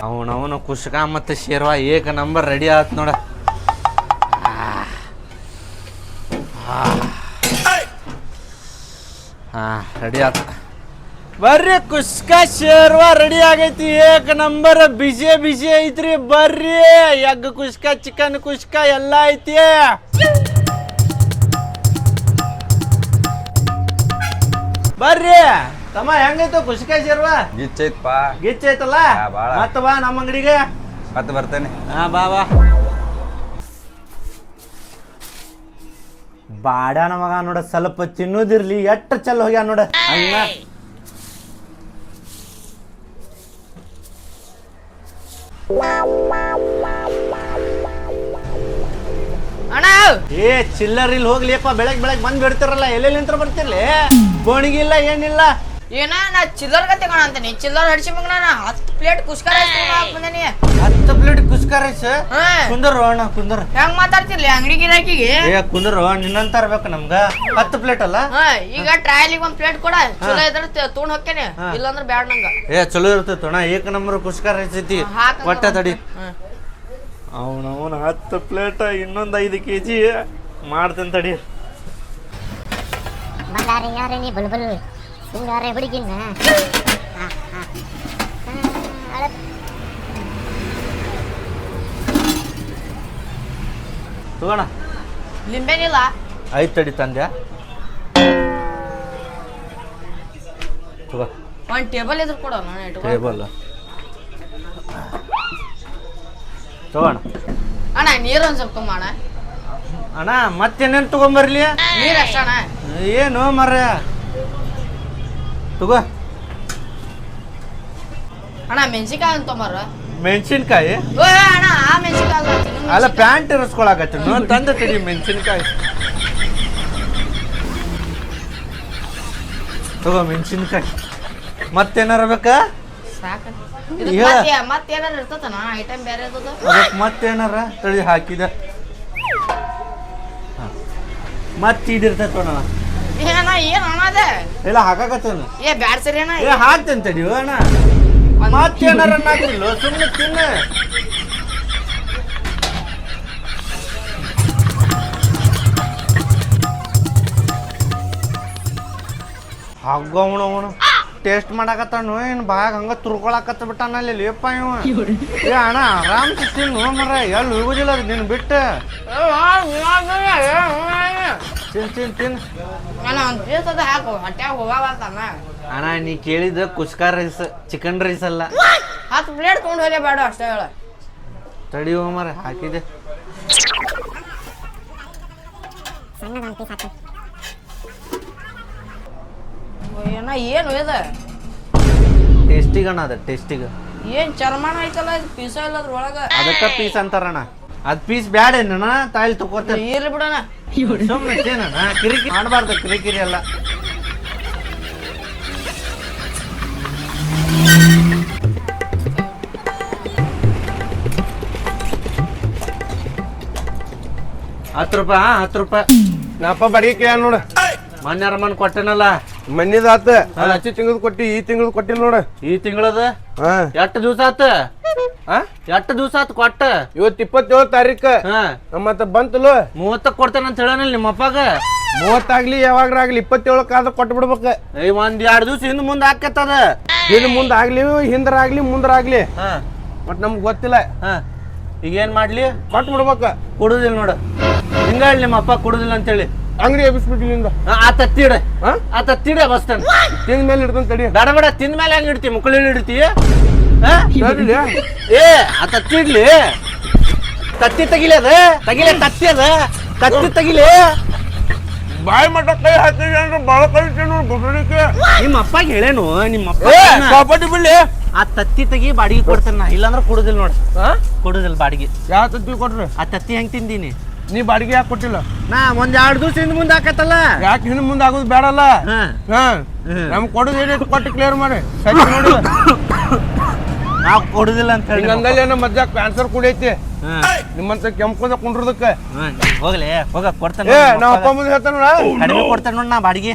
ಅವನವನು ಕುಷ್ಕ ಮತ್ತು ಶೇರ್ವಾ ಏಕ number ready ಆತ್ ನೋಡ. ರೆಡಿ ಆತ. ಬರ್ರಿ ಕುಷ್ಕ ಶೇರ್ವಾ ರೆಡಿ ಆಗೈತಿ. ಏಕ ನಂಬರ್ ಬಿಸಿ ಬಿಸಿ ಐತ್ರಿ. ಬರ್ರಿ ಎಗ್ ಕುಷ್ಕ ಚಿಕನ್ ಕುಷ್ಕ ಎಲ್ಲ ಐತಿ. ಬರ್ರಿ ತಮ್ಮ ಹೆಂಗೈತು ಕುಷ್ಕ ಶೇರ್ವಾ? ಗಿಚ್ಚೈತ್ಪ. ಗಿಚ್ಚೈತಲ್ಲ ಮತ್ತ ಬಾ ನಮ್ಮ ಅಂಗಡಿಗೆ. ಮತ್ತೆ ಬರ್ತೇನೆ. ಹಾ ಬಾ ಬಾ. ಬಾಡ್ಯಾನ ಮಗ ನೋಡ, ಸ್ವಲ್ಪ ತಿನ್ನೋದಿರ್ಲಿ ಎಟ್ಟು ಚಲ್ ಹೋಗ್ಯ ನೋಡ ಅಣ್ಣ. ಅಣ್ಣ ಏ ಚಿಲ್ಲರ್ ಇಲ್ಲಿ ಹೋಗ್ಲಿಪ್ಪ. ಬೆಳಗ್ ಬಂದ್ ಬಿಡ್ತಿರಲ್ಲ, ಎಲ್ಲೆಲ್ಲಿ ನಿಂತ್ರ ಬರ್ತಿರ್ಲಿ. ಗೋಣಿಗಿಲ್ಲ ಏನಿಲ್ಲ. ಏನ ನಾ ಚಿಲ್ಲರ್ ಗತೆ ಕಾಣ ಅಂತಾನೆ. ಚಿಲ್ಲರ್ ಹಡಿಸಿ ಮಗ ನಾನು 10 ಪ್ಲೇಟ್ ಕುಷ್ಕ ರೈಸ್ ಬಂದೇನಿ. 10 ಪ್ಲೇಟ್ ಕುಷ್ಕ ರೈಸ್? ಕುಂದರು ಅಣ್ಣ ಕುಂದರು. ಹೆಂಗ್ ಮಾತಾಡ್ತಿರ್ಲಿ ಅಂಗಡಿ ಗಿರಾಕಿಗೆ? ಏ ಕುಂದರು, ನಿನ್ನಂತ ಇರ್ಬೇಕು ನಮ್ಗ. 10 ಪ್ಲೇಟ್ ಅಲ್ಲ? ಈಗ ಟ್ರಯಲಿಗೆ 1 ಪ್ಲೇಟ್ ಕೊಡ. ಚಲೋ ಇದ್ರ ತೊಗೊಂಡ್ ಹೋಗ್ತೇನೆ, ಇಲ್ಲಾಂದ್ರ ಬ್ಯಾಡ ನಂಗ. ಏ ಚಲೋ ಇರ್ತೈತಿ ಅಣ್ಣ. ಏಕ ನಂಬರ್ ಕುಷ್ಕ ರೈಸ್ ಐತಿ. ಒಟ್ಟ ತಡಿ. ಅವನವನು 10 ಪ್ಲೇಟ್ ಇನ್ನೊಂದು 5 kg ಮಾಡ್ತೇನೆ ತಡಿ. ಬಂಗಾರ ಯಾರೇ ನೀ ಬಲ್ಬಲ್ ಸಿಂಗಾರ ಹುಡುಗಿನ ತಗೋಣ. ಲಿಂಬೆನಿಲ್ಲ? ಐದು ತಡಿ ತಂದ್ಯಾ? ತಗೋ. ಒಂದ್ ಟೇಬಲ್ ಇದ್ರ ಕೊಡ. ಟೇಬಲ್ ತಗೋಣ. ಅಣ್ಣ ನೀರು ಒಂದ್ ಸ್ವಲ್ಪ ಅಣ್ಣ. ಅಣ್ಣ ಮತ್ತೇನೇನು ತಗೊಂಬರ್ಲಿ? ನೀರ್ ಅಷ್ಟ ಅಣ್ಣ. ಏನು ಮರ ತಗೋ. ಅಣ್ಣ ಮೆಣಸಿನ್ಕಾಯಿ ಅಂತ ತೊಂಬಾರ. ಮೆಣಸಿನ್ಕಾಯಿ? ಅಣ್ಣ ಆ ಮೆಣಸಿನ್ಕಾಯಿ ಅಲ್ಲ ಪ್ಯಾಂಟ್ ಇರಿಸ್ಕೊಳಕತ್ತಿ ತಂದ ತಡಿ ಮೆಣಸಿನ್ಕಾಯಿ. ತಗೋ ಮೆಣಸಿನ್ಕಾಯಿ. ಮತ್ತೇನಾರ ಬೇಕಾ? ಸಾಕ. ಹೇಳ. ಮತ್ತೇನಾರ ಇರ್ತತನ ಐಟಮ್ ಬೇರೆ ಇರ್ತದ? ಅದಕ್ಕೆ ಮತ್ತೇನಾರ ತಡಿ ಹಾಕಿದ. ಮತ್ತೆ ಇದಿರ್ತೈತೆ ಅಣ್ಣ. ಏನ ಏನ್ ಅಣ್ಣ ಅದ? ಇಲ್ಲ ಹಾಕಾಕತ್ತೇನು? ಏ ಬ್ಯಾಡ ಸರಿ ಅಣ್ಣ. ಏ ಹಾಕ್ತೇನೆ ತಡಿ ಅಣ್ಣ. ಮತ್ತೇನಾರ ಹಾಕಿಲ್ಲ ಸುಮ್ಮನೆ ತಿನ್ನ. ಹಾಗವನು ಟೇಸ್ಟ್ ಮಾಡಾಕತ್ತಾನು ಏನು ಬಾಯಾಗ ಹಂಗ ತುರ್ಕೊಳಕತ್ತ ಬಿಟ್ಟಾನ ಅಲ್ಲಿ ಲೇಪ ಇವ. ಏ ಅಣ್ಣ ಆರಾಮ್ ತಿನ್ನು ಮರ, ಎಲ್ಲಿ ಹೋಗುದಿಲ್ಲ ಅದು ನಿನ್ ಬಿಟ್ಟು. ತಿನ್ ತಿನ್ ತಿನ್ ಅಣ್ಣ ಒಂದ್ ಪೀಸ್ ಅದ ಹಾಕು, ಹೊಟ್ಯಾಗ ಹೋಗವಲ್ತಣ್ಣ. ಅಣ್ಣ ನೀ ಕೇಳಿದ ಕುಷ್ಕ ರೈಸ್, ಚಿಕನ್ ರೈಸ್ ಅಲ್ಲ. 10 ಪ್ಲೇಟ್ ತೊಗೊಂಡು ಹೋಗ್ಲೇ ಬೇಡ ಅಷ್ಟೇ ಹೇಳ. ತಡಿ ಮರ ಹಾಕಿದೆ. ಏನ ಏನು ಇದು? ಟೇಸ್ಟಿಗೆ ಅಣ್ಣ ಅದ ಟೇಸ್ಟಿಗೆ. ಏನ್ ಚರ್ಮನ ಐತಲ್ಲ ಇದು, ಪೀಸ ಇಲ್ಲ ಅದ್ರೊಳಗ. ಅದಕ್ಕ ಪೀಸ್ ಅಂತಾರಣ್ಣ. ಅದ್ ಪೀಸ್ ಬ್ಯಾಡ ಏನಣ್ಣ, ತಾಯಿಲ್ ತಗೋತೇನೆ. ಇರ್ಲಿ ಬಿಡಣ. ಸುಮ್ಮನೆ ತಿನ್ನಣ್ಣ, ಕಿರಿಕಿ ಮಾಡಬಾರ್ದು. ಕಿರಿಕಿರಿ ಎಲ್ಲ ₹10. ನಪ್ಪ ಬಾಡಿಗೆ ಕೇಳ ನೋಡ. ಮೊನ್ನೆ ಮನ್ ಕೊಟ್ಟೆನಲ್ಲ. ಮನ್ನಿದ ಆತ. ಹಚ್ಚಿ ತಿಂಗಳದ ಕೊಟ್ಟಿ, ಈ ತಿಂಗಳದ ಕೊಟ್ಟಿಲ್ಲ ನೋಡ. ಈ ತಿಂಗಳದ ಎಷ್ಟು ದಿವಸ ಆತ? ಎಷ್ಟು ದಿವಸ ಆತ ಕೊಟ್ಟ? ಇವತ್ತು 27 ತಾರೀಕ. ಮತ್ತ ಬಂತಲ್ಲ 30 ಕೊಡ್ತೇನೆ ಅಂತ ಹೇಳನಿಲ್ಲ ನಿಮ್ಮ ಅಪ್ಪಾಗ. 30 ಆಗ್ಲಿ ಯಾವಾಗ್ರಾಗ್ಲಿ 27 ಆದ ಕೊಟ್ಟು ಬಿಡ್ಬೇಕ. ಒಂದ್ 2 ದಿವಸ ಹಿಂದ್ ಮುಂದೆ ಹಾಕತ್ತದ. ಹಿಂದ್ ಮುಂದ್ ಆಗ್ಲಿ ಹಿಂದ್ರಾಗ್ಲಿ ಮುಂದ್ರಾಗ್ಲಿ ಮತ್ ನಮ್ಗ್ ಗೊತ್ತಿಲ್ಲ. ಈಗ ಏನ್ ಮಾಡ್ಲಿ? ಕೊಟ್ಟು ಬಿಡ್ಬೇಕ. ಕೊಡುದಿಲ್ಲ ನೋಡ. ಹಿಂಗ ಹೇಳಿ ನಿಮ್ಮ ಅಪ್ಪ ಕೊಡುದಿಲ್ಲ ಅಂತೇಳಿ ಅಂಗಡಿ ಎಬ್ಬಿಸ್ಬಿಟ್ಟಿಲ್ಲಿಂದ. ಆ ತತ್ತಿಡ ಆ ತತ್ತಿಡ ಬಸ್ತನ್ ತಿಂದ ಮೇಲೆ ಇಡ್ತಾನ ತಡಿ. ಬೇಡ ಬೇಡ, ತಿಂದ ಮೇಲೆ ಹೆಂಗ್ ಇಡ್ತಿ? ಮುಕ್ಕಳಿ ಇಡ್ತಿ? ಏ ಆ ತತ್ತಿಡ್ಲಿ. ತತ್ತಿ ತೆಗಿಲಿ, ಅದ ತೆಗಿಲೆ. ತತ್ತಿ ಅದ ತತ್ತಿ ತೆಗಿಲಿ. ಬಾಯಿ ಮಟ್ಟ ಕೈ ಹಾಕಿದ್ರೆ ಅಂದ್ರೆ ಬಾಳ ಕಲಿತೆ ನೋಡಿ ಬುಡ್ಲಿಕ್ಕೆ. ನಿಮ್ಮ ಅಪ್ಪಗೆ ಹೇಳೇನು? ನಿಮ್ಮ ಅಪ್ಪ ಕಾಪಾಟಿ ಬಿಡ್ಲಿ. ಆ ತತ್ತಿ ತೆಗಿ ಬಾಡಿಗೆ ಕೊಡ್ತೇನೆ ನಾ, ಇಲ್ಲಾಂದ್ರೆ ಕೊಡುದಿಲ್ಲ ನೋಡ. ಕೊಡುದಿಲ್ಲ ಬಾಡಿಗೆ. ಯಾವ ತತ್ತಿ ಕೊಟ್ರಿ? ಆ ತತ್ತಿ ಹೆಂಗ್ ತಿಂದೀನಿ? ನೀ ಬಾಡಿಗೆ ಯಾಕೆ ಕೊಟ್ಟಿಲ್ಲ? ನಾ ಒಂದ್ 2 ದಿವಸ ಹಿಂದ್ ಮುಂದೆ ಹಾಕತ್ತಲ್ಲ. ಯಾಕೆ ಹಿಂದ್ ಮುಂದೆ ಆಗೋದು ಬೇಡಲ್ಲ. ನಮ್ಗೆ ಕೊಡೋದು ಏನಿತ್ತು ಕೊಟ್ಟು ಕ್ಲಿಯರ್ ಮಾಡಿ. ನೋಡಿ ನಾವ್ ಕೊಡುದಿಲ್ಲ ಅಂತ ಹೇಳಿ ಹಂಗಂದಲ್ಲಿ ಏನೋ ಮಧ್ಯ ಕ್ಯಾನ್ಸರ್ ಕುಡಿಯೈತಿ ನಿಮ್ಮಂತ ಕೆಂಪದ ಕುಂಡ್ರದಕ್ಕೆ. ಹೋಗ್ಲಿ ಹೋಗ ಕೊಡ್ತೇನೆ. ಏ ನಾವ್ ಅಪ್ಪ ಮುಂದೆ ಹೇಳ್ತಾನ ಕಡಿಮೆ ಕೊಡ್ತೇನೆ ನೋಡ್ ನಾ ಬಾಡಿಗೆ.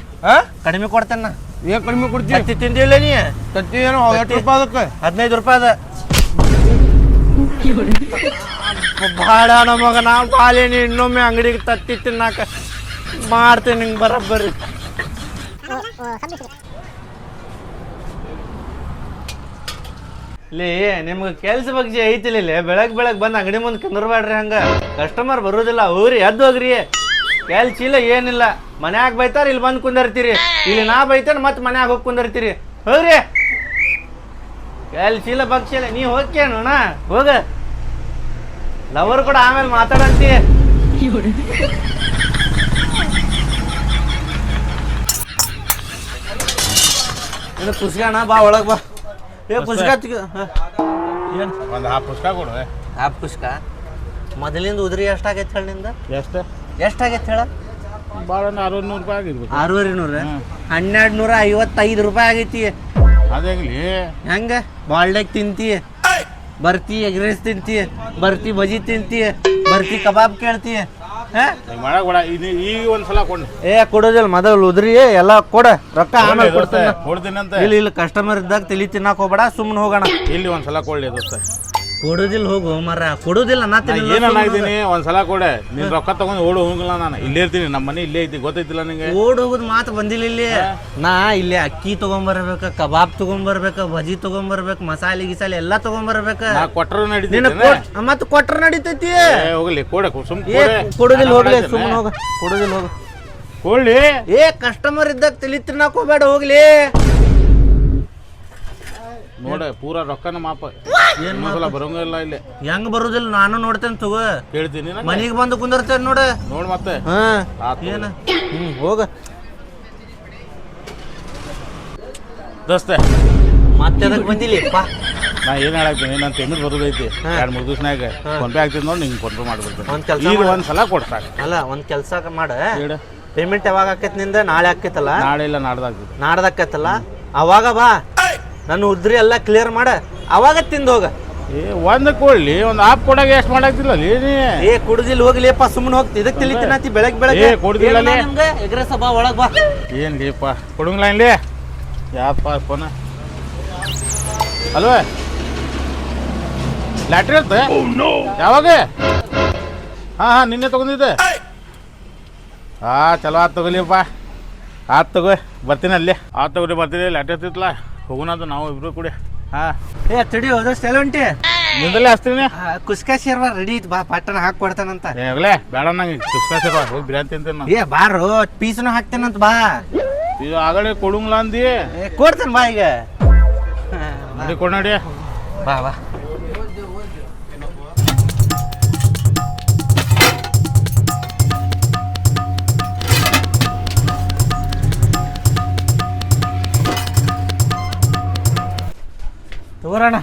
ಕಡಿಮೆ ಕೊಡ್ತೇನೆ ನಾ. ಏನ್ ಕಡಿಮೆ ಕೊಡ್ತಿ ತತ್ತಿ ತಿಂದಿಲ್ಲ ನೀ ತತ್ತಿ ಏನೋ 8 ರೂಪಾಯಿ ಅದಕ್ಕೆ 15 ರೂಪಾಯಿ ಅದ ಭಾಳ ನಮಗನ ಬಾಲೇನಿ ಇನ್ನೊಮ್ಮೆ ಅಂಗಡಿಗೆ ತತ್ತಿ ತಿನ್ನಾಕ ಮಾಡ್ತೇನೆ ನಿಂಗೆ ಬರೋಬ್ಬರಿ ಲೇ ನಿಮ್ಗೆ ಕೆಲ್ಸ ಬಗ್ಗೆ ಐತಿಲ್ಲ ಬೆಳಗ್ಗೆ ಬಂದು ಅಂಗಡಿ ಮುಂದೆ ಕುಂದ್ರಬೇಡ್ರಿ ಹಂಗ ಕಸ್ಟಮರ್ ಬರೋದಿಲ್ಲ ಹೋಗ್ರಿ ಎದ್ದು ಹೋಗ್ರಿ ಕೆಲ್ಸ ಇಲ್ಲ ಏನಿಲ್ಲ ಮನ್ಯಾಗ ಬೈತಾರ ಇಲ್ಲಿ ಬಂದು ಕುಂದಿರ್ತೀರಿ ಇಲ್ಲಿ ನಾ ಬೈತೇನೆ ಮತ್ತೆ ಮನ್ಯಾಗ ಹೋಗಿ ಕುಂದಿರ್ತೀರಿ ಹೋಗ್ರಿ ಕೆಲ್ಸ ಇಲ್ಲ ಭಕ್ಷ ಇಲ್ಲ ನೀ ಹೋಗ್ಕೇನೋಣ ಹೋಗ ಲವರ್ ಕೂಡ ಆಮೇಲೆ ಮಾತಾಡಂತಿ ಇನ್ನು ಪುಸ್ಕಣ ಬಾ ಒಳಗೆ ಬಾ ಏ ಪುಸ್ಕ ಏನು ಒಂದು ಹಾಫ್ ಪುಸ್ತಕ ಕೊಡು ಆ ಪುಸ್ಕ ಮೊದಲಿಂದ ಉದ್ರಿ ಎಷ್ಟಾಗೈತೆ ಹೇಳಿ ನಿಂದ ಎಷ್ಟಾಗೈತೆ ಹೇಳ ಭಾಳ 600 ರೂಪಾಯಿ ಆಗಿರ್ಬೇಕು 600 1255 ರೂಪಾಯಿ ಆಗೈತಿ ಅದಾಗಲಿ ಹೆಂಗ ಬಾಲ್ಡೆಗ್ ತಿಂತಿ ಬರ್ತಿ ಎಗ್ ರೈಸ್ ತಿಂತಿ ಬರ್ತಿ ಬಜಿ ತಿಂತಿ ಬರ್ತಿ ಕಬಾಬ್ ಕೇಳ್ತಿ ಮಾಡಕ್ ಬೇಡ ಈಗ ಒಂದ್ಸಲ ಕೊಡು ಏ ಕೊಡೋದಿಲ್ಲ ಮೊದಲು ಉದ್ರಿ ಎಲ್ಲ ಕೊಡ ರೊಕ್ಕ ಆಮೇಲೆ ಕೊಡ್ತೇನೆ ಕೊಡ್ತೀನಂತ ಇಲ್ಲಿ ಕಸ್ಟಮರ್ ಇದ್ದಾಗ ತಲಿ ತಿನ್ನಾಕ ಹೋಗ್ಬೇಡ ಸುಮ್ಮನೆ ಹೋಗೋಣ ಇಲ್ಲಿ ಒಂದ್ಸಲ ಕೊಡ್ಲಿ ದೋಸ್ತ ಕೊಡೋದಿಲ್ಲ ಹೋಗು ಮರ ಕೊಡೋದಿಲ್ಲ ನಾ ಏನಾಗಿದ್ದೀನಿ ಒಂದ್ಸಲ ಕೊಡೆ ನಿನ್ ರೊಕ್ಕ ತಗೊಂಡು ಓಡು ಹೋಗಿಲ್ಲ ನಾನು ಇಲ್ಲೇ ಇರ್ತೀನಿ ನಮ್ಮ ಮನೆ ಇಲ್ಲೇ ಐತಿ ಗೊತ್ತೈತಿಲ್ಲ ನಿಂಗೆ ಓಡ್ ಹೋಗೋದು ಮಾತು ಬಂದಿಲ್ಲ ಇಲ್ಲಿ ನಾ ಇಲ್ಲಿ ಅಕ್ಕಿ ತಗೊಂಬರ್ಬೇಕ ಕಬಾಬ್ ತಗೊಂಬರ್ಬೇಕ ಭಜಿ ತಗೊಂಬರ್ಬೇಕು ಮಸಾಲೆ ಗಿಸಾಲೆ ಎಲ್ಲಾ ತಗೊಂಬರ್ಬೇಕ ನಾ ಕೊಟ್ಟರು ನಡೀತೀನಿ ಮತ್ ಕೊಟ್ರ ನಡೀತೈತಿ ಹೋಗ್ಲಿ ಕೊಡೆ ಸುಮ್ ಕೊಡೋದಿಲ್ಲ ಹೋಗ್ಲಿ ಸುಮ್ಮನೆ ಹೋಗ ಕೊಡೋದಿಲ್ಲ ಹೋಗ ಕೊಡ್ಲಿ ಏ ಕಸ್ಟಮರ್ ಇದ್ದಾಗ ತಲಿ ತಿನ್ನಾಕ ಹೋಗ್ಬೇಡ ಹೋಗ್ಲಿ ನೋಡ ಪೂರಾ ರೊಕ್ಕನ ಮಾಪ ಏನ್ ಬರೋಂಗಿಲ್ಲ ಇಲ್ಲಿ ಹೆಂಗ್ ಬರುದಿಲ್ಲ ನಾನು ನೋಡ್ತೇನೆ ತಗೋ ಕೇಳ್ತೀನಿ ಮನಿಗೆ ಬಂದು ಕುಂದರ್ತೇನೆ ನೋಡ ನೋಡ್ ಮತ್ತೆ ಏನ ಹೋಗ ದೋಸ್ತ ಮತ್ತೆ ಅದಕ್ಕೆ ಬಂದಿಲ್ಲಪ್ಪ ನಾ ಏನ್ ಹೇಳಾಕ್ತೀನಿ ನನ್ನ ಪೇಮೆಂಟ್ ಬರೋದೈತಿ 2-3 ದಿವಸನಾಗ ಫೋನ್ ಪೇ ಆಗ್ತೈತಿ ನೋಡಿ ನಿಂಗೆ ಫೋನ್ ಪೇ ಮಾಡ್ಬಿಡ್ತೀನಿ ಈಗ ಒಂದ್ಸಲ ಕೊಡ್ಸಾಕ ಅಲ್ಲ ಒಂದ್ ಕೆಲ್ಸ ಮಾಡ ಪೇಮೆಂಟ್ ಯಾವಾಗ ಆಕೈತಿ ನಿಂದ ನಾಳೆ ಆಕೈತಲ್ಲ ನಾಳೆ ಇಲ್ಲ ನಾಡ್ದಾಗ್ತೈತಿ ನಾಡ್ದಾಕೈತಲ್ಲ ಅವಾಗ ಬಾ ನನ್ನ ಉದ್ರಿ ಎಲ್ಲ ಕ್ಲಿಯರ್ ಮಾಡ ಅವಾಗ ತಿಂದು ಹೋಗ ಏ ಒಂದ್ ಕೊಡ್ಲಿ ಒಂದ್ ಆಪ್ ಕೊಡಾಗ ಎಷ್ಟು ಮಾಡಾಕ್ತಿಲ್ಲ ನೀ ಏ ಕುಡ್ದಿಲ್ ಹೋಗ್ಲಿಪ್ಪ ಸುಮ್ಮನೆ ಹೋಗ್ತಿ ಇದಕ್ಕೆ ತಿಳಿತೀನತಿ ಬೆಳಗ್ಗೆ ಕೊಡ್ದಿಲ್ಲ ನಿಮ್ಗೆ ಎಗ್ರೆಸ್ ಬಾ ಒಳಗ್ ಬಾ ಏನ್ ಲೀಪ ಕೊಡಂಗಿಲ್ಲ ಇಲ್ಲಿ ಯಾಪ ಫೋನ ಅಲ್ವ ಲ್ಯಾಟ್ರಿ ಇರುತ್ತೆ ಯಾವಾಗ ಹಾ ನಿನ್ನೆ ತಗೊಂಡಿದ್ದೆ ಚಲೋ ಆತ್ ತಗೋಲಿಪ್ಪ ಆತ್ ತಗೋ ಬರ್ತೀನಿ ಅಲ್ಲಿ ಆತ್ ತಗೋರಿ ಬರ್ತೀನಿ ಲ್ಯಾಟ್ರಿ ಇರ್ತಿತ್ತಲ್ಲ ಹೋಗೋಣ ಅದು ನಾವು ಇಬ್ರು ಕೂಡ ಏ ತಡಿ ಹೋದಷ್ಟು ಎಲ್ಲ ಉಂಟಿ ನಿಂದಲೇ ಹಚ್ತೀನಿ ಕುಸ್ಕಾ ಶೇರ್ವಾ ರೆಡಿ ಐತಿ ಬಾ ಪಟ್ಟಣ ಹಾಕಿ ಕೊಡ್ತಾನಂತ ಹೇಗಲೇ ಬೇಡ ನಂಗೆ ಕುಸ್ಕಾಸಿ ಹೋಗಿ ಬಿರಿಯಾನಿ ತಿಂತೇನೆ ನಾನು ಏ ಬಾರೋ ಪೀಸ್ನು ಹಾಕ್ತೇನಂತ ಬಾ ಇದು ಆಗಲೇ ಕೊಡುಂಗಿಲ್ಲ ಅಂದಿ ಕೊಡ್ತೇನೆ ಬಾ ಈಗ ನಡಿ ಕೊಡ್ ನಡಿ ಬಾ ಬಾ ತಗೋರಣ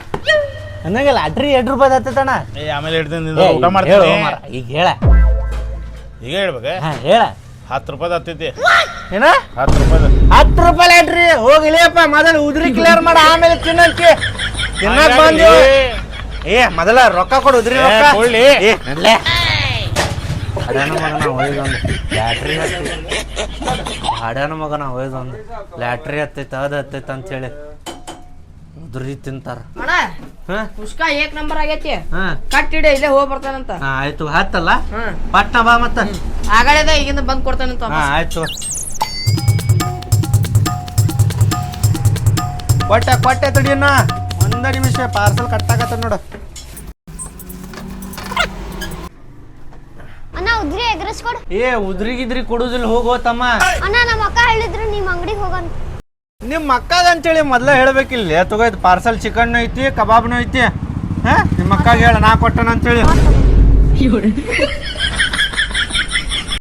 ನನಗೆ ಲಾಟ್ರಿ 2 ರೂಪಾಯಿ ಹತ್ತಣ ಏ ಆಮೇಲೆ ಹೇಳ್ತೀನಿ ಊಟ ಮಾಡ್ತೀನಿ ಈಗ ಹೇಳ ಈಗ ಹೇಳ್ಬೇಕ ಹೇಳ 10 ರೂಪಾಯಿ ಹತ್ತೈತಿ ಏನ 10 ರೂಪಾಯಿ 10 ರೂಪಾಯಿ ಲಾಟ್ರಿ ಹೋಗಿಲಿಯಪ್ಪ ಮೊದಲು ಉದ್ರಿ ಕ್ಲಿಯರ್ ಮಾಡ ಆಮೇಲೆ ತಿನ್ನಕ್ಕೆ ತಿನ್ನಕ್ ಬಂದು ಏ ಮೊದಲ ರೊಕ್ಕ ಕೊಡು ಉದ್ರಿ ರೊಕ್ಕ ಕೊಡ್ಲಿ ಹಾಡ್ಯಾನ ಮಗನ ಹೋಯ್ದೊಂದು ಲ್ಯಾಟ್ರಿ ಹತ್ತೈತಿ ಹಾಡ್ಯಾನ ಮಗನ ಹೋಯ್ದೊಂದು ಲ್ಯಾಟ್ರಿ ಹತ್ತೈತೆ ಅದು ಹತ್ತೈತೆ ಅಂತೇಳಿ ಉದ್ರಿ ತಿಂತಾರ ಪುಷ್ಕ 1 ನಂಬರ್ ಆಗೈತಿ ಕಟ್ಟಿಡ ಇಲ್ಲೇ ಹೋಗಿ ಬರ್ತಾನಂತ ಆಯ್ತು ಹತ್ತಲ್ಲ ಪಟ್ನ ಬಾ ಮತ್ತ ಆಗಳದ ಈಗಿಂದ ಬಂದ್ ಕೊಡ್ತಾನಂತ ಆಯ್ತು ಕೊಟ್ಟೆ ತಡಿಯನ್ನ ಒಂದ ನಿಮಿಷ ಪಾರ್ಸಲ್ ಕಟ್ಟಾಕತ್ತ ನೋಡ ಅಣ್ಣ ಉದ್ರಿ ಎಗ್ರೆಸ್ ಕೊಡು ಏ ಉದ್ರಿಗಿದ್ರಿ ಕೊಡುದಿಲ್ಲ ಹೋಗೋ ತಮ್ಮ ಅಣ್ಣ ನಮ್ಮ ಅಕ್ಕ ಹೇಳಿದ್ರು ನಿಮ್ಮ ಅಂಗಡಿಗೆ ಹೋಗೋಣ ನಿಮ್ಮ ಅಕ್ಕಾಗ ಅಂತೇಳಿ ಮೊದ್ಲ ಹೇಳ್ಬೇಕಿಲ್ಲ ತಗೋಯ್ತು ಪಾರ್ಸಲ್ ಚಿಕನ್ ಐತಿ ಕಬಾಬ್ನು ಐತಿ ನಿಮ್ಮ ಅಕ್ಕಾಗ ಹೇಳ ನಾ ಕೊಟ್ಟನ ಅಂತೇಳಿ